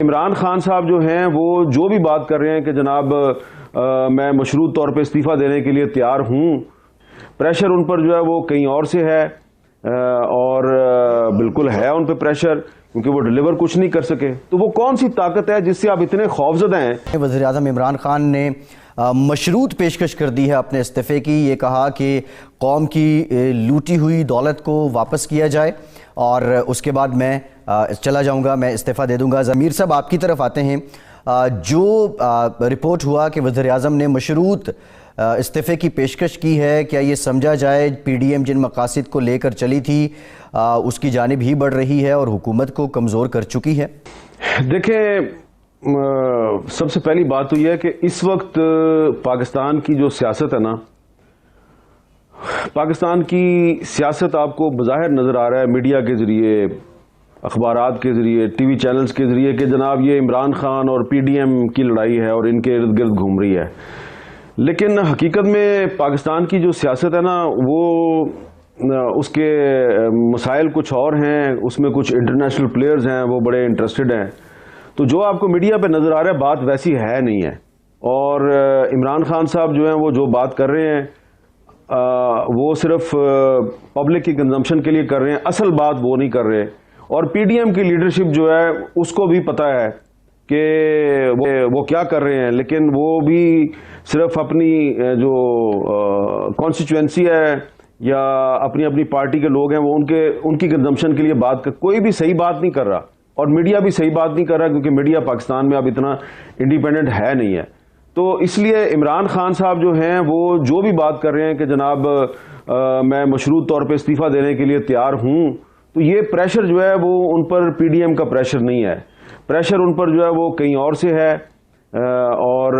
عمران خان صاحب جو ہیں وہ جو بھی بات کر رہے ہیں کہ جناب میں مشروط طور پہ استعفیٰ دینے کے لیے تیار ہوں، پریشر ان پر جو ہے وہ کہیں اور سے ہے، اور بالکل ہے ان پہ پریشر، کیونکہ وہ ڈیلیور کچھ نہیں کر سکے۔ تو وہ کون سی طاقت ہے جس سے آپ اتنے خوفزدہ ہیں؟ وزیر اعظم عمران خان نے مشروط پیشکش کر دی ہے اپنے استعفے کی۔ یہ کہا کہ قوم کی لوٹی ہوئی دولت کو واپس کیا جائے اور اس کے بعد میں چلا جاؤں گا، میں استعفیٰ دے دوں گا۔ ضمیر صاحب آپ کی طرف آتے ہیں، جو رپورٹ ہوا کہ وزیر اعظم نے مشروط استعفے کی پیشکش کی ہے، کیا یہ سمجھا جائے پی ڈی ایم جن مقاصد کو لے کر چلی تھی اس کی جانب ہی بڑھ رہی ہے اور حکومت کو کمزور کر چکی ہے؟ دیکھیں، سب سے پہلی بات تو یہ ہے کہ اس وقت پاکستان کی جو سیاست ہے نا، پاکستان کی سیاست آپ کو بظاہر نظر آ رہا ہے میڈیا کے ذریعے، اخبارات کے ذریعے، ٹی وی چینلز کے ذریعے کہ جناب یہ عمران خان اور پی ڈی ایم کی لڑائی ہے اور ان کے ارد گرد گھوم رہی ہے، لیکن حقیقت میں پاکستان کی جو سیاست ہے نا وہ اس کے مسائل کچھ اور ہیں، اس میں کچھ انٹرنیشنل پلیئرز ہیں وہ بڑے انٹرسٹڈ ہیں، تو جو آپ کو میڈیا پہ نظر آ رہا ہے بات ویسی ہے نہیں ہے۔ اور عمران خان صاحب جو ہیں وہ جو بات کر رہے ہیں وہ صرف پبلک کی کنزمپشن کے لیے کر رہے ہیں، اصل بات وہ نہیں کر رہے۔ اور پی ڈی ایم کی لیڈرشپ جو ہے اس کو بھی پتہ ہے کہ وہ کیا کر رہے ہیں، لیکن وہ بھی صرف اپنی جو کانسٹیچوئنسی ہے یا اپنی پارٹی کے لوگ ہیں وہ ان کی کنزمپشن کے لیے بات کوئی بھی صحیح بات نہیں کر رہا، اور میڈیا بھی صحیح بات نہیں کر رہا، کیونکہ میڈیا پاکستان میں اب اتنا انڈیپینڈنٹ ہے نہیں ہے۔ تو اس لیے عمران خان صاحب جو ہیں وہ جو بھی بات کر رہے ہیں کہ جناب میں مشروط طور پہ استعفیٰ دینے کے لیے تیار ہوں، تو یہ پریشر جو ہے وہ ان پر پی ڈی ایم کا پریشر نہیں ہے، پریشر ان پر جو ہے وہ کہیں اور سے ہے، اور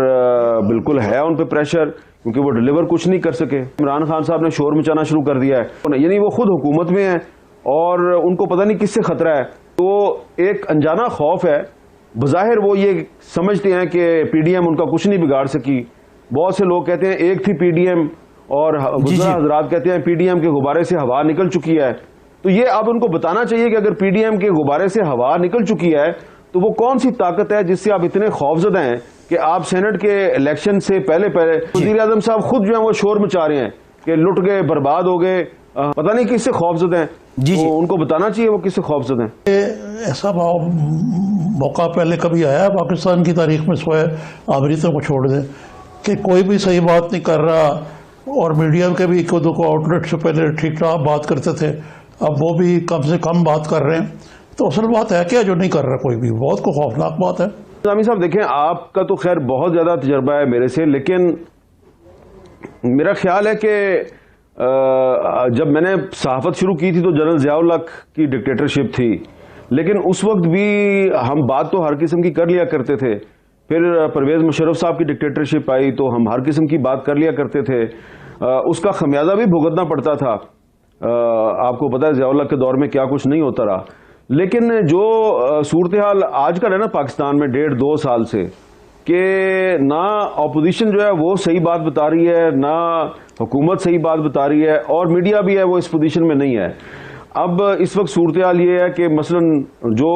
بالکل ہے ان پہ پریشر، کیونکہ وہ ڈیلیور کچھ نہیں کر سکے۔ عمران خان صاحب نے شور مچانا شروع کر دیا ہے، یعنی وہ خود حکومت میں ہیں اور ان کو پتہ نہیں کس سے خطرہ ہے، تو ایک انجانا خوف ہے۔ بظاہر وہ یہ سمجھتے ہیں کہ پی ڈی ایم ان کا کچھ نہیں بگاڑ سکی، بہت سے لوگ کہتے ہیں ایک تھی پی ڈی ایم اور وزراء حضرات کہتے ہیں پی ڈی ایم کے غبارے سے ہوا نکل چکی ہے، تو یہ اب ان کو بتانا چاہیے کہ اگر پی ڈی ایم کے غبارے سے ہوا نکل چکی ہے تو وہ کون سی طاقت ہے جس سے آپ اتنے خوفزدہ ہیں کہ آپ سینٹ کے الیکشن سے پہلے وزیر اعظم صاحب خود جو ہیں وہ شور مچا رہے ہیں کہ لٹ گئے، برباد ہو گئے، پتہ نہیں کس سے خوفزدہ ہیں۔ تو ان کو بتانا چاہیے وہ کس سے خوفزدہ ہیں۔ ایسا موقع پہلے کبھی آیا پاکستان کی تاریخ میں سوائے آمریتوں کو چھوڑ دیں کہ کوئی بھی صحیح بات نہیں کر رہا، اور میڈیا کے بھی ایک دو کو آؤٹلیٹ سے پہلے ٹھیک ٹھاک بات کرتے تھے، اب وہ بھی کم سے کم بات کر رہے ہیں، تو اصل بات ہے کیا جو نہیں کر رہا کوئی بھی، بہت کو خوفناک بات ہے۔ نظامی صاحب دیکھیں، آپ کا تو خیر بہت زیادہ تجربہ ہے میرے سے، لیکن میرا خیال ہے کہ جب میں نے صحافت شروع کی تھی تو جنرل ضیاء الحق کی ڈکٹیٹرشپ تھی، لیکن اس وقت بھی ہم بات تو ہر قسم کی کر لیا کرتے تھے۔ پھر پرویز مشرف صاحب کی ڈکٹیٹرشپ آئی تو ہم ہر قسم کی بات کر لیا کرتے تھے، اس کا خمیازہ بھی بھگتنا پڑتا تھا۔ آپ کو پتا ہے ضیاء الحق کے دور میں کیا کچھ نہیں ہوتا رہا، لیکن جو صورتحال آج کل ہے نا پاکستان میں 1.5-2 سال سے، کہ نہ اپوزیشن جو ہے وہ صحیح بات بتا رہی ہے، نہ حکومت صحیح بات بتا رہی ہے، اور میڈیا بھی ہے وہ اس پوزیشن میں نہیں ہے۔ اب اس وقت صورتحال یہ ہے کہ مثلا جو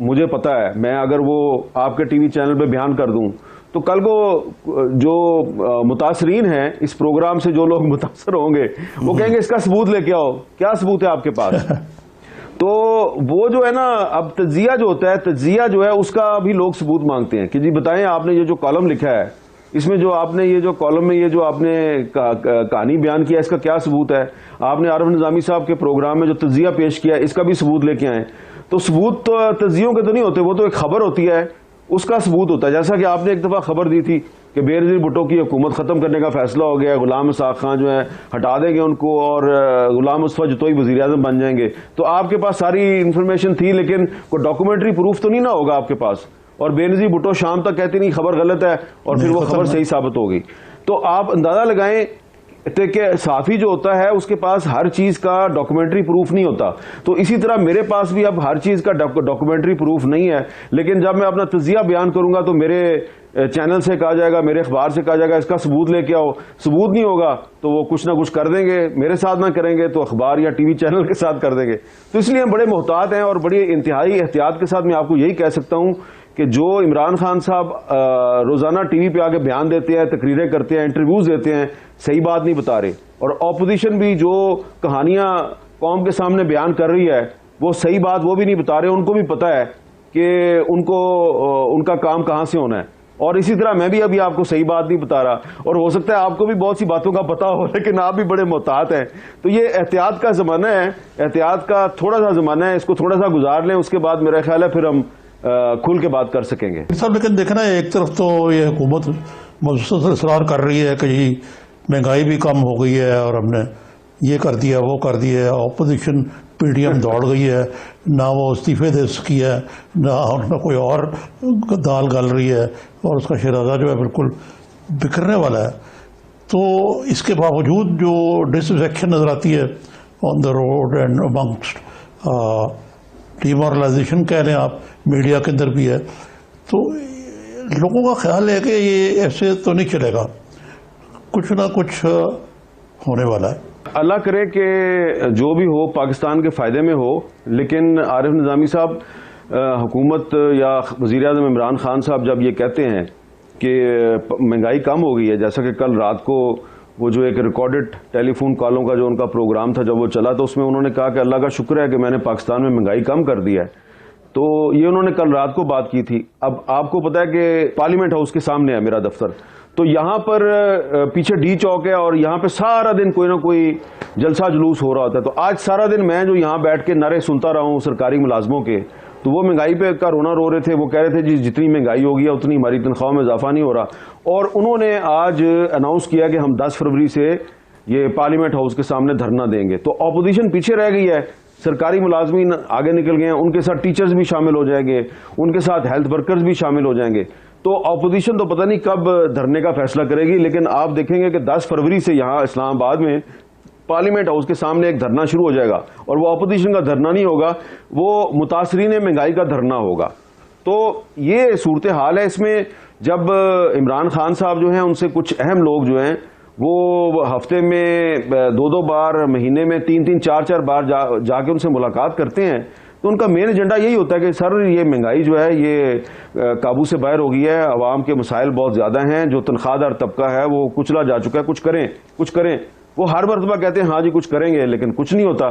مجھے پتا ہے، میں اگر وہ آپ کے ٹی وی چینل پہ بیان کر دوں تو کل کو جو متاثرین ہیں اس پروگرام سے، جو لوگ متاثر ہوں گے وہ کہیں گے اس کا ثبوت لے کے آؤ، کیا ثبوت ہے آپ کے پاس؟ تو وہ جو ہے نا، اب تجزیہ جو ہوتا ہے، تجزیہ جو ہے اس کا بھی لوگ ثبوت مانگتے ہیں کہ جی بتائیں آپ نے یہ جو کالم لکھا ہے، اس میں جو آپ نے یہ جو کالم میں یہ جو آپ نے کہانی بیان کیا اس کا کیا ثبوت ہے؟ آپ نے عارف نظامی صاحب کے پروگرام میں جو تجزیہ پیش کیا اس کا بھی ثبوت لے کے آئیں۔ تو ثبوت تو تجزیوں کے تو نہیں ہوتے، وہ تو ایک خبر ہوتی ہے، اس کا ثبوت ہوتا ہے۔ جیسا کہ آپ نے ایک دفعہ خبر دی تھی کہ بےنظیر بھٹو کی حکومت ختم کرنے کا فیصلہ ہو گیا، غلام اسحاق خان جو ہے ہٹا دیں گے ان کو اور غلام مصطفیٰ جتوئی وزیر اعظم بن جائیں گے، تو آپ کے پاس ساری انفارمیشن تھی، لیکن کوئی ڈاکومنٹری پروف تو نہیں نہ ہوگا آپ کے پاس، اور بےنظیر بھٹو شام تک کہتے نہیں خبر غلط ہے اور پھر وہ خبر صحیح ثابت ہوگی۔ تو آپ اندازہ لگائیں کہ صحافی جو ہوتا ہے اس کے پاس ہر چیز کا ڈاکومنٹری پروف نہیں ہوتا، تو اسی طرح میرے پاس بھی اب ہر چیز کا ڈاکومنٹری پروف نہیں ہے، لیکن جب میں اپنا تجزیہ بیان کروں گا تو میرے چینل سے کہا جائے گا، میرے اخبار سے کہا جائے گا اس کا ثبوت لے کے آؤ، ثبوت نہیں ہوگا تو وہ کچھ نہ کچھ کر دیں گے، میرے ساتھ نہ کریں گے تو اخبار یا ٹی وی چینل کے ساتھ کر دیں گے۔ تو اس لیے ہم بڑے محتاط ہیں اور بڑی انتہائی احتیاط کے ساتھ میں آپ کو یہی کہہ سکتا ہوں کہ جو عمران خان صاحب روزانہ ٹی وی پہ آ کے بیان دیتے ہیں, تقریریں کرتے ہیں, انٹرویوز دیتے ہیں, صحیح بات نہیں بتا رہے, اور اپوزیشن بھی جو کہانیاں قوم کے سامنے بیان کر رہی ہے وہ صحیح بات وہ بھی نہیں بتا رہے. ان کو بھی پتا ہے کہ ان کا کام کہاں سے ہونا ہے, اور اسی طرح میں بھی ابھی آپ کو صحیح بات نہیں بتا رہا, اور ہو سکتا ہے آپ کو بھی بہت سی باتوں کا پتا ہو لیکن آپ بھی بڑے محتاط ہیں. تو یہ احتیاط کا زمانہ ہے, احتیاط کا تھوڑا سا زمانہ ہے, اس کو تھوڑا سا گزار لیں, اس کے بعد میرا خیال ہے پھر ہم کھل کے بات کر سکیں گے. صاحب لیکن دیکھنا ہے, ایک طرف تو یہ حکومت مسلسل اصرار کر رہی ہے کہ جی مہنگائی بھی کم ہو گئی ہے اور ہم نے یہ کر دیا وہ کر دیا, اپوزیشن پی ڈی ایم دوڑ گئی ہے, نہ وہ استعفے دے سکی ہے, نہ کوئی اور دال گل رہی ہے, اور اس کا شہزادہ جو ہے بالکل بکھرنے والا ہے. تو اس کے باوجود جو ڈسافیکشن نظر آتی ہے آن دا روڈ اینڈ امنگسٹ ڈیمورلائزیشن کہہ لیں آپ, میڈیا کے اندر بھی ہے, تو لوگوں کا خیال ہے کہ یہ ایسے تو نہیں چلے گا, کچھ نہ کچھ ہونے والا ہے. اللہ کرے کہ جو بھی ہو پاکستان کے فائدے میں ہو, لیکن عارف نظامی صاحب, حکومت یا وزیر اعظم عمران خان صاحب جب یہ کہتے ہیں کہ مہنگائی کم ہو گئی ہے, جیسا کہ کل رات کو وہ جو ایک ریکارڈڈ ٹیلی فون کالوں کا جو ان کا پروگرام تھا جب وہ چلا, تو اس میں انہوں نے کہا کہ اللہ کا شکر ہے کہ میں نے پاکستان میں مہنگائی کم کر دی ہے. تو یہ انہوں نے کل رات کو بات کی تھی. اب آپ کو پتا ہے کہ پارلیمنٹ ہاؤس کے سامنے ہے میرا دفتر, تو یہاں پر پیچھے ڈی چوک ہے اور یہاں پہ سارا دن کوئی نہ کوئی جلسہ جلوس ہو رہا ہوتا ہے. تو آج سارا دن میں جو یہاں بیٹھ کے نعرے سنتا رہا ہوں سرکاری ملازموں کے, تو وہ مہنگائی پہ کا رونا رو رہے تھے. وہ کہہ رہے تھے جی جتنی مہنگائی ہوگی ہے اتنی ہماری تنخواہوں میں اضافہ نہیں ہو رہا. اور انہوں نے آج اناؤنس کیا کہ ہم 10 فروری سے یہ پارلیمنٹ ہاؤس کے سامنے دھرنا دیں گے. تو اپوزیشن پیچھے رہ گئی ہے, سرکاری ملازمین آگے نکل گئے ہیں, ان کے ساتھ ٹیچرز بھی شامل ہو جائیں گے, ان کے ساتھ ہیلتھ ورکرز بھی شامل ہو جائیں گے. تو اپوزیشن تو پتہ نہیں کب دھرنے کا فیصلہ کرے گی, لیکن آپ دیکھیں گے کہ 10 فروری سے یہاں اسلام آباد میں پارلیمنٹ ہاؤس کے سامنے ایک دھرنا شروع ہو جائے گا, اور وہ اپوزیشن کا دھرنا نہیں ہوگا, وہ متاثرین مہنگائی کا دھرنا ہوگا. تو یہ صورتحال ہے. اس میں جب عمران خان صاحب جو ہیں ان سے کچھ اہم لوگ جو ہیں وہ ہفتے میں 2 بار, مہینے میں 3 4 بار جا کے ان سے ملاقات کرتے ہیں, تو ان کا مین ایجنڈا یہی ہوتا ہے کہ سر یہ مہنگائی جو ہے یہ قابو سے باہر ہو گئی ہے, عوام کے مسائل بہت زیادہ ہیں, جو تنخواہ دار طبقہ ہے وہ کچلا جا چکا ہے, کچھ کریں. وہ ہر مرتبہ کہتے ہیں ہاں جی کچھ کریں گے, لیکن کچھ نہیں ہوتا.